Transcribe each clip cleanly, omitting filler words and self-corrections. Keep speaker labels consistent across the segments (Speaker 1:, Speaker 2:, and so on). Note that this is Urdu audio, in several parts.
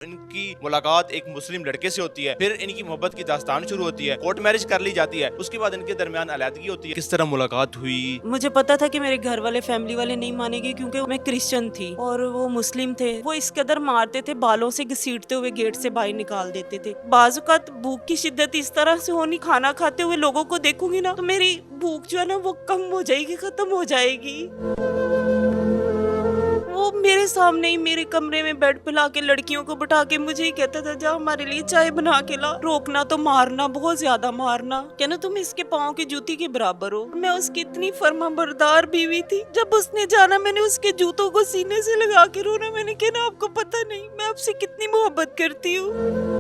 Speaker 1: ان کی ملاقات ایک مسلم لڑکے سے ہوتی ہے، پھر ان کی محبت کی داستان شروع ہوتی ہے، کورٹ میرج کر لی جاتی ہے، اس کے بعد ان کے درمیان علیحدگی ہوتی ہے۔ کس طرح ملاقات ہوئی؟
Speaker 2: مجھے پتا تھا کہ میرے گھر والے فیملی والے نہیں مانیں گے کیونکہ میں کرسچن تھی اور وہ مسلم تھے۔ وہ اس قدر مارتے تھے، بالوں سے گھسیٹتے ہوئے گیٹ سے باہر نکال دیتے تھے۔ بعض اوقات بھوک کی شدت اس طرح سے ہونی، کھانا کھاتے ہوئے لوگوں کو دیکھوں گی نا تو میری بھوک جو ہے نا وہ کم ہو جائے گی، ختم ہو جائے گی۔ وہ میرے سامنے ہی میرے کمرے میں بیڈ پہ لا کے لڑکیوں کو بٹھا کے مجھے ہی کہتا تھا جا ہمارے لیے چائے بنا کے لا۔ روکنا تو مارنا، بہت زیادہ مارنا، کہنا تم اس کے پاؤں کی جوتی کے برابر ہو۔ میں اس کی اتنی فرما بردار بیوی تھی، جب اس نے جانا میں نے اس کے جوتوں کو سینے سے لگا کے رونا۔ میں نے کہنا آپ کو پتہ نہیں میں آپ سے کتنی محبت کرتی ہوں۔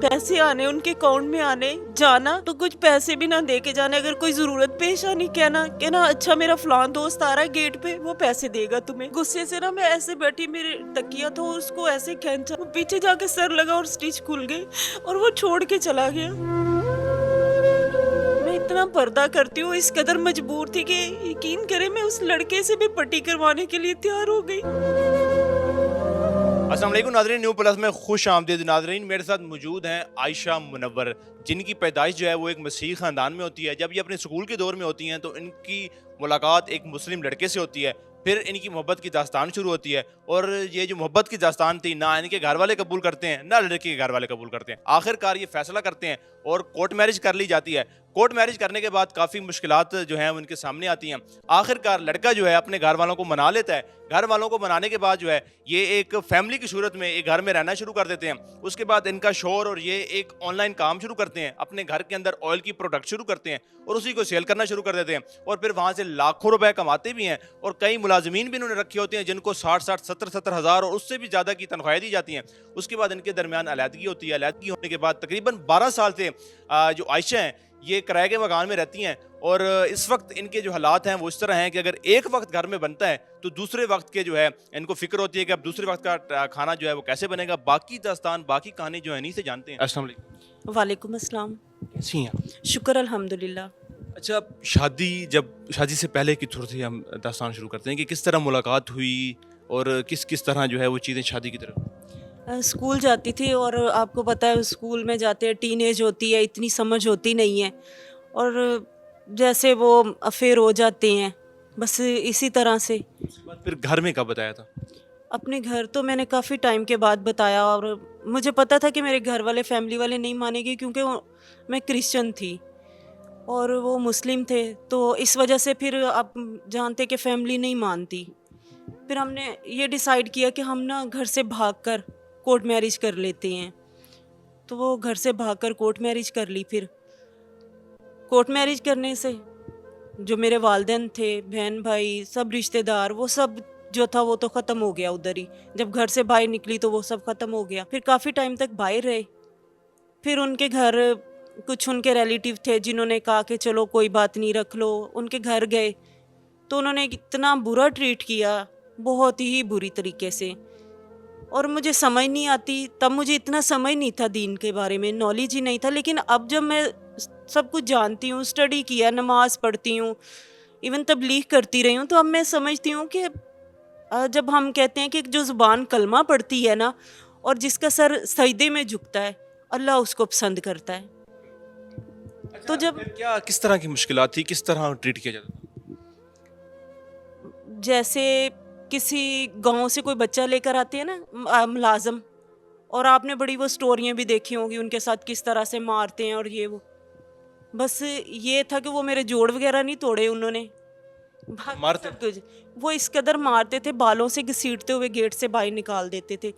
Speaker 2: پیسے آنے، ان کے اکاؤنٹ میں آنے، جانا تو کچھ پیسے بھی نہ دے کے جانے۔ اگر کوئی ضرورت پیش آنی کہنا اچھا میرا فلان دوست آ رہا ہے گیٹ پہ، وہ پیسے دے گا تمہیں۔ غصے سے نا میں ایسے بیٹھی، میرے تکیہ تھا اس کو ایسے کھینچا، وہ پیچھے جا کے سر لگا اور سٹیچ کھل گئے اور وہ چھوڑ کے چلا گیا۔ میں اتنا پردہ کرتی ہوں، اس قدر مجبور تھی کہ یقین کرے میں اس لڑکے سے بھی پٹی کروانے کے لیے تیار ہو گئی۔
Speaker 1: السلام علیکم ناظرین، نیو پلس میں خوش آمدید ناظرین۔ میرے ساتھ موجود ہیں عائشہ منور، جن کی پیدائش جو ہے وہ ایک مسیحی خاندان میں ہوتی ہے۔ جب یہ اپنے اسکول کے دور میں ہوتی ہیں تو ان کی ملاقات ایک مسلم لڑکے سے ہوتی ہے، پھر ان کی محبت کی داستان شروع ہوتی ہے۔ اور یہ جو محبت کی داستان تھی، نہ ان کے گھر والے قبول کرتے ہیں نہ لڑکی کے گھر والے قبول کرتے ہیں۔ آخر کار یہ فیصلہ کرتے ہیں اور کورٹ میرج کر لی جاتی ہے۔ کورٹ میرج کرنے کے بعد کافی مشکلات جو ہیں ان کے سامنے آتی ہیں۔ آخر کار لڑکا جو ہے اپنے گھر والوں کو منا لیتا ہے۔ گھر والوں کو منانے کے بعد جو ہے یہ ایک فیملی کی صورت میں ایک گھر میں رہنا شروع کر دیتے ہیں۔ اس کے بعد ان کا شوہر اور یہ ایک آن لائن کام شروع کرتے ہیں، اپنے گھر کے اندر آئل کی پروڈکٹ شروع کرتے ہیں اور اسی کو سیل کرنا شروع کر دیتے ہیں، اور پھر وہاں سے لاکھوں روپے کماتے بھی ہیں۔ اور کئی ملازمین بھی انہوں نے رکھے ہوتے ہیں جن کو 60 70 ہزار اور اس سے بھی زیادہ کی تنخواہیں دی جاتی ہیں۔ اس کے بعد ان کے درمیان علیحدگی ہوتی ہے۔ علیحدگی ہونے کے بعد تقریباً 12 سال سے جو عائشہ ہیں یہ کرائے کے مکان میں رہتی ہیں، اور اس وقت ان کے جو حالات ہیں وہ اس طرح ہیں کہ اگر ایک وقت گھر میں بنتا ہے تو دوسرے وقت کے جو ہے ان کو فکر ہوتی ہے کہ اب دوسرے وقت کا کھانا جو ہے وہ کیسے بنے گا۔ باقی داستان، باقی کہانی جو ہے نہیں سے جانتے ہیں۔ السلام علیکم۔
Speaker 2: وعلیکم السلام۔
Speaker 1: کیسی ہیں؟
Speaker 2: شکر الحمدللہ۔
Speaker 1: اچھا، شادی سے پہلے کی تھوڑی سی ہم داستان شروع کرتے ہیں کہ کس طرح ملاقات ہوئی اور کس طرح جو ہے وہ چیزیں شادی کی طرف۔
Speaker 2: اسکول جاتی تھی اور آپ کو پتہ ہے اسکول میں جاتے ہیں، ٹین ایج ہوتی ہے، اتنی سمجھ ہوتی نہیں ہے، اور جیسے وہ افیئر ہو جاتے ہیں بس اسی طرح سے۔
Speaker 1: اس کے بعد پھر گھر میں کب بتایا تھا؟
Speaker 2: اپنے گھر تو میں نے کافی ٹائم کے بعد بتایا، اور مجھے پتا تھا کہ میرے گھر والے فیملی والے نہیں مانیں گے کیونکہ میں کرسچن تھی اور وہ مسلم تھے، تو اس وجہ سے پھر آپ جانتے کہ فیملی نہیں مانتی۔ پھر ہم نے یہ ڈیسائیڈ کیا کہ ہم نا گھر سے بھاگ کر کورٹ میرج کر لیتے ہیں، تو وہ گھر سے بھاگ کر کورٹ میرج کر لی۔ پھر کورٹ میرج کرنے سے جو میرے والدین تھے، بہن بھائی، سب رشتہ دار، وہ سب جو تھا وہ تو ختم ہو گیا ادھر ہی۔ جب گھر سے باہر نکلی تو وہ سب ختم ہو گیا۔ پھر کافی ٹائم تک باہر رہے۔ پھر ان کے گھر کچھ ان کے ریلیٹیو تھے جنہوں نے کہا کہ چلو کوئی بات نہیں رکھ لو، ان کے گھر گئے تو انہوں نے اتنا برا ٹریٹ کیا، بہت ہی بری طریقے سے، اور مجھے سمجھ نہیں آتی۔ تب مجھے اتنا سمجھ نہیں تھا، دین کے بارے میں نالج ہی نہیں تھا، لیکن اب جب میں سب کچھ جانتی ہوں، اسٹڈی کیا، نماز پڑھتی ہوں، ایون تبلیغ کرتی رہی ہوں، تو اب میں سمجھتی ہوں کہ جب ہم کہتے ہیں کہ جو زبان کلمہ پڑھتی ہے نا اور جس کا سر سجدے میں جھکتا ہے، اللہ اس کو پسند کرتا ہے۔ تو جب
Speaker 1: کس طرح کی مشکلات تھی، کس طرح ٹریٹ کیا جاتا تھا؟
Speaker 2: جیسے کسی گاؤں سے کوئی بچہ لے کر آتے ہیں نا ملازم، اور آپ نے بڑی وہ سٹوریاں بھی دیکھی ہوں گی ان کے ساتھ کس طرح سے مارتے ہیں، اور یہ وہ بس یہ تھا کہ وہ میرے جوڑ وغیرہ نہیں توڑے انہوں نے،
Speaker 1: مارتے
Speaker 2: سب کچھ وہ اس قدر مارتے تھے، بالوں سے گھسیٹتے ہوئے گیٹ سے باہر نکال دیتے تھے،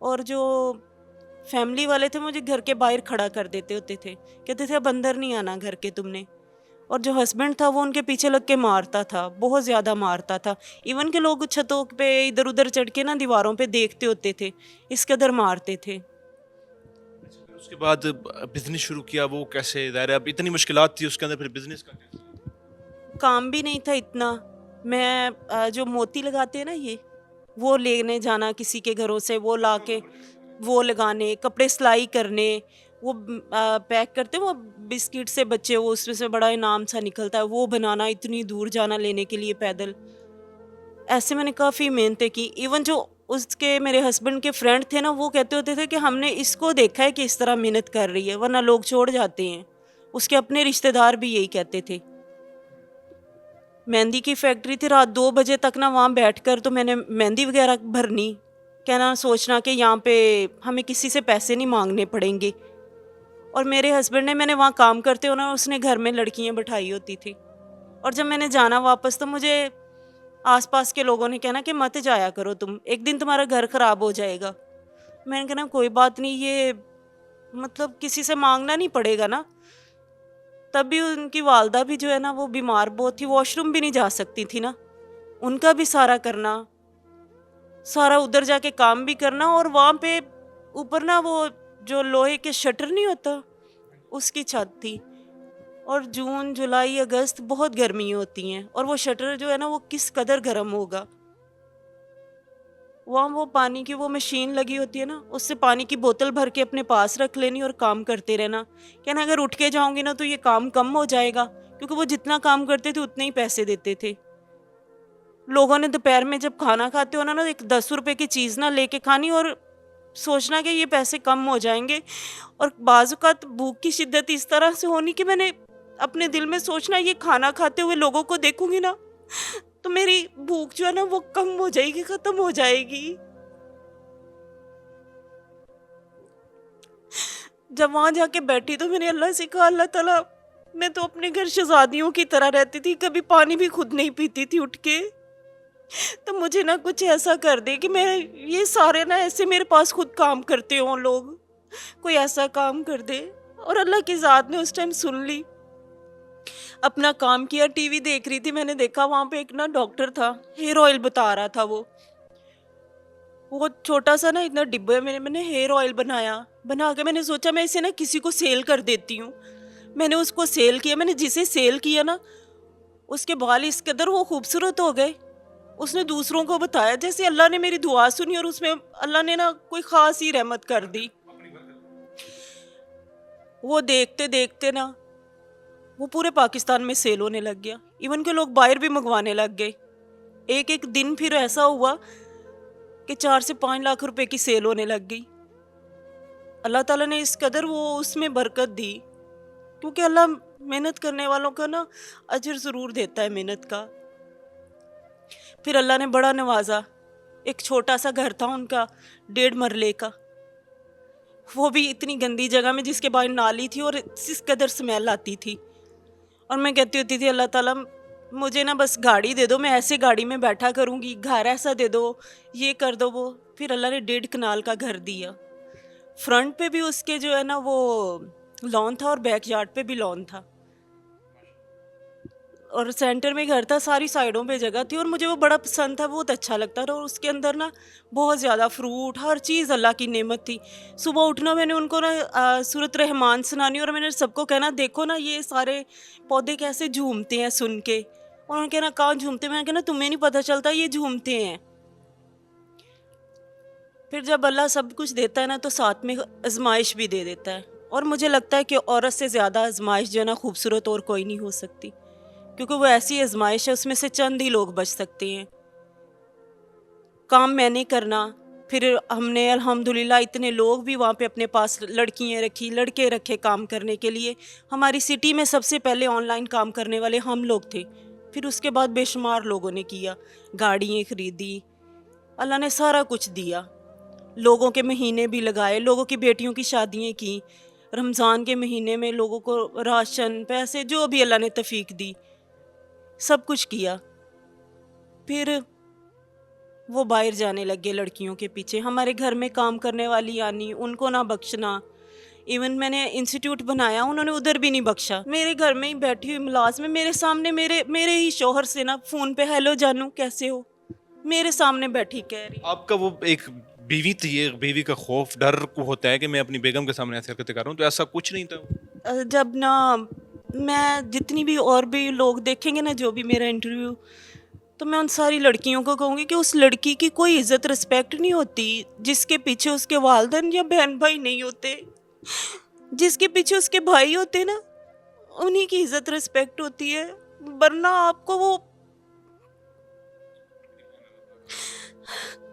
Speaker 2: اور جو فیملی والے تھے مجھے گھر کے باہر کھڑا کر دیتے ہوتے تھے، کہتے تھے اب اندر نہیں آنا گھر کے تم نے۔ اور جو ہسبینڈ تھا وہ ان کے پیچھے لگ کے مارتا تھا، بہت زیادہ مارتا تھا، ایون کہ لوگ چھتوں پہ ادھر ادھر چڑھ کے نا دیواروں پہ دیکھتے ہوتے تھے، اس قدر مارتے تھے۔
Speaker 1: اس کے بعد بزنس شروع کیا، وہ کیسے؟ ظاہر ہے اب اتنی مشکلات تھی اس کے اندر، پھر بزنس کا کیسے؟
Speaker 2: کام بھی نہیں تھا اتنا، میں جو موتی لگاتے ہیں نا یہ وہ لینے جانا کسی کے گھروں سے، وہ لا کے وہ لگانے، کپڑے سلائی کرنے، وہ پیک کرتے وہ بسکٹ سے بچے، وہ اس میں سے بڑا انعام سا نکلتا ہے، وہ بنانا، اتنی دور جانا لینے کے لیے پیدل۔ ایسے میں نے کافی محنتیں کی، ایون جو اس کے میرے ہسبینڈ کے فرینڈ تھے نا، وہ کہتے ہوتے تھے کہ ہم نے اس کو دیکھا ہے کہ اس طرح محنت کر رہی ہے، ورنہ لوگ چھوڑ جاتے ہیں. اس کے اپنے رشتہ دار بھی یہی کہتے تھے. مہندی کی فیکٹری تھی، رات 2 بجے تک نا وہاں بیٹھ کر تو میں نے مہندی وغیرہ بھرنی، کہنا سوچنا کہ یہاں پہ ہمیں کسی سے پیسے نہیں مانگنے پڑیں گے. اور میرے ہسبینڈ نے، میں نے وہاں کام کرتے ہونا اس نے گھر میں لڑکیاں بٹھائی ہوتی تھی، اور جب میں نے جانا واپس تو مجھے آس پاس کے لوگوں نے کہنا کہ مت جایا کرو تم، ایک دن تمہارا گھر خراب ہو جائے گا. میں نے کہنا کوئی بات نہیں، یہ مطلب کسی سے مانگنا نہیں پڑے گا نا. تب بھی ان کی والدہ بھی جو ہے نا وہ بیمار بہت تھی، واش روم بھی نہیں جا سکتی تھی نا، ان کا بھی سارا کرنا، سارا ادھر جا کے کام بھی کرنا. اور وہاں پہ اوپر نا وہ جو لوہے کے شٹر نہیں ہوتا اس کی چھت تھی، اور جون جولائی اگست بہت گرمی ہوتی ہیں، اور وہ شٹر جو ہے نا وہ کس قدر گرم ہوگا. وہاں وہ پانی کی وہ مشین لگی ہوتی ہے نا، اس سے پانی کی بوتل بھر کے اپنے پاس رکھ لینی اور کام کرتے رہنا. کہنا اگر اٹھ کے جاؤں گی نا تو یہ کام کم ہو جائے گا، کیونکہ وہ جتنا کام کرتے تھے اتنے ہی پیسے دیتے تھے. لوگوں نے دوپہر میں جب کھانا کھاتے ہونا نا، ایک 10 روپے کی چیز نہ لے کے کھانی اور سوچنا کہ یہ پیسے کم ہو جائیں گے. اور بعض اوقات بھوک کی شدت اس طرح سے ہونی کہ میں نے اپنے دل میں سوچنا یہ کھانا کھاتے ہوئے لوگوں کو دیکھوں گی نا تو میری بھوک جو ہے نا وہ کم ہو جائے گی، ختم ہو جائے گی. جب وہاں جا کے بیٹھی تو میں نے اللہ سے کہا، اللہ تعالیٰ میں تو اپنے گھر شہزادیوں کی طرح رہتی تھی، کبھی پانی بھی خود نہیں پیتی تھی اٹھ کے، تو مجھے نہ کچھ ایسا کر دے کہ میں یہ سارے نا ایسے میرے پاس خود کام کرتے ہوں لوگ، کوئی ایسا کام کر دے. اور اللہ کی ذات نے اس ٹائم سن لی، اپنا کام کیا. ٹی وی دیکھ رہی تھی، میں نے دیکھا وہاں پہ ایک نا ڈاکٹر تھا، ہیئر آئل بتا رہا تھا. وہ چھوٹا سا نا اتنا ڈبے میں نے ہیئر آئل بنا کے میں نے سوچا میں اسے نا کسی کو سیل کر دیتی ہوں. میں نے اس کو سیل کیا، میں نے جسے سیل کیا نا اس کے بال اس قدر وہ خوبصورت ہو گئے. اس نے دوسروں کو بتایا، جیسے اللہ نے میری دعا سنی اور اس میں اللہ نے نا کوئی خاص ہی رحمت کر دی. وہ دیکھتے دیکھتے نا وہ پورے پاکستان میں سیل ہونے لگ گیا، ایون کہ لوگ باہر بھی منگوانے لگ گئے. ایک دن پھر ایسا ہوا کہ 4 سے 5 لاکھ روپے کی سیل ہونے لگ گئی. اللہ تعالیٰ نے اس قدر وہ اس میں برکت دی، کیونکہ اللہ محنت کرنے والوں کا نا اجر ضرور دیتا ہے محنت کا. پھر اللہ نے بڑا نوازا. ایک چھوٹا سا گھر تھا ان کا 1.5 مرلے کا، وہ بھی اتنی گندی جگہ میں جس کے باہر نالی تھی اور اس قدر سمیل آتی تھی. اور میں کہتی ہوتی تھی اللہ تعالیٰ مجھے نا بس گاڑی دے دو، میں ایسے گاڑی میں بیٹھا کروں گی، گھر ایسا دے دو، یہ کر دو وہ. پھر اللہ نے 1.5 کنال کا گھر دیا. فرنٹ پہ بھی اس کے جو ہے نا وہ لان تھا اور بیک یارڈ پہ بھی لان تھا، اور سینٹر میں گھر تھا، ساری سائڈوں پہ جگہ تھی. اور مجھے وہ بڑا پسند تھا، بہت اچھا لگتا تھا. اور اس کے اندر نا بہت زیادہ فروٹ، ہر چیز اللہ کی نعمت تھی. صبح اٹھنا میں نے ان کو نا سورۃ رحمان سنانی، اور میں نے سب کو کہنا دیکھو نا یہ سارے پودے کیسے جھومتے ہیں سن کے. اور انہوں نے کہنا کہاں جھومتے؟ میں نے کہنا تمہیں نہیں پتہ چلتا، یہ جھومتے ہیں. پھر جب اللہ سب کچھ دیتا ہے نا تو ساتھ میں آزمائش بھی دے دیتا ہے. اور مجھے لگتا ہے کہ عورت سے زیادہ آزمائش جو ہے نا خوبصورت اور کوئی نہیں ہو سکتی، کیونکہ وہ ایسی آزمائش ہے اس میں سے چند ہی لوگ بچ سکتے ہیں. کام میں نے کرنا، پھر ہم نے الحمدللہ اتنے لوگ بھی وہاں پہ اپنے پاس لڑکیاں رکھی، لڑکے رکھے کام کرنے کے لیے. ہماری سٹی میں سب سے پہلے آن لائن کام کرنے والے ہم لوگ تھے. پھر اس کے بعد بے شمار لوگوں نے کیا، گاڑیاں خریدی، اللہ نے سارا کچھ دیا. لوگوں کے مہینے بھی لگائے، لوگوں کی بیٹیوں کی شادیاں کی. رمضان کے مہینے میں لوگوں کو راشن، پیسے، جو بھی اللہ نے توفیق دی، سب کچھ کیا. پھر وہ باہر جانے لگے لڑکیوں کے پیچھے. ہمارے گھر میں کام کرنے والی آنی، ان کو نہ بخشنا. ایون میں نے انسٹیٹیوٹ بنایا، انہوں نے ادھر بھی نہیں بخشا. میرے گھر میں ہی بیٹھی ہوئی ملازم میرے سامنے میرے ہی شوہر سے نا فون پہ ہیلو جانو کیسے ہو، میرے سامنے بیٹھی کہہ رہی.
Speaker 1: آپ کا وہ ایک بیوی تھی، ایک بیوی کا خوف ڈر ہوتا ہے کہ میں اپنی بیگم کے سامنے ایسے حرکتیں کر رہا ہوں، تو ایسا کچھ نہیں تھا؟
Speaker 2: جب نا میں جتنی بھی اور بھی لوگ دیکھیں گے نا جو بھی میرا انٹرویو، تو میں ان ساری لڑکیوں کو کہوں گی کہ اس لڑکی کی کوئی عزت رسپیکٹ نہیں ہوتی جس کے پیچھے اس کے والدین یا بہن بھائی نہیں ہوتے. جس کے پیچھے اس کے بھائی ہوتے نا انہی کی عزت رسپیکٹ ہوتی ہے. ورنہ آپ کو وہ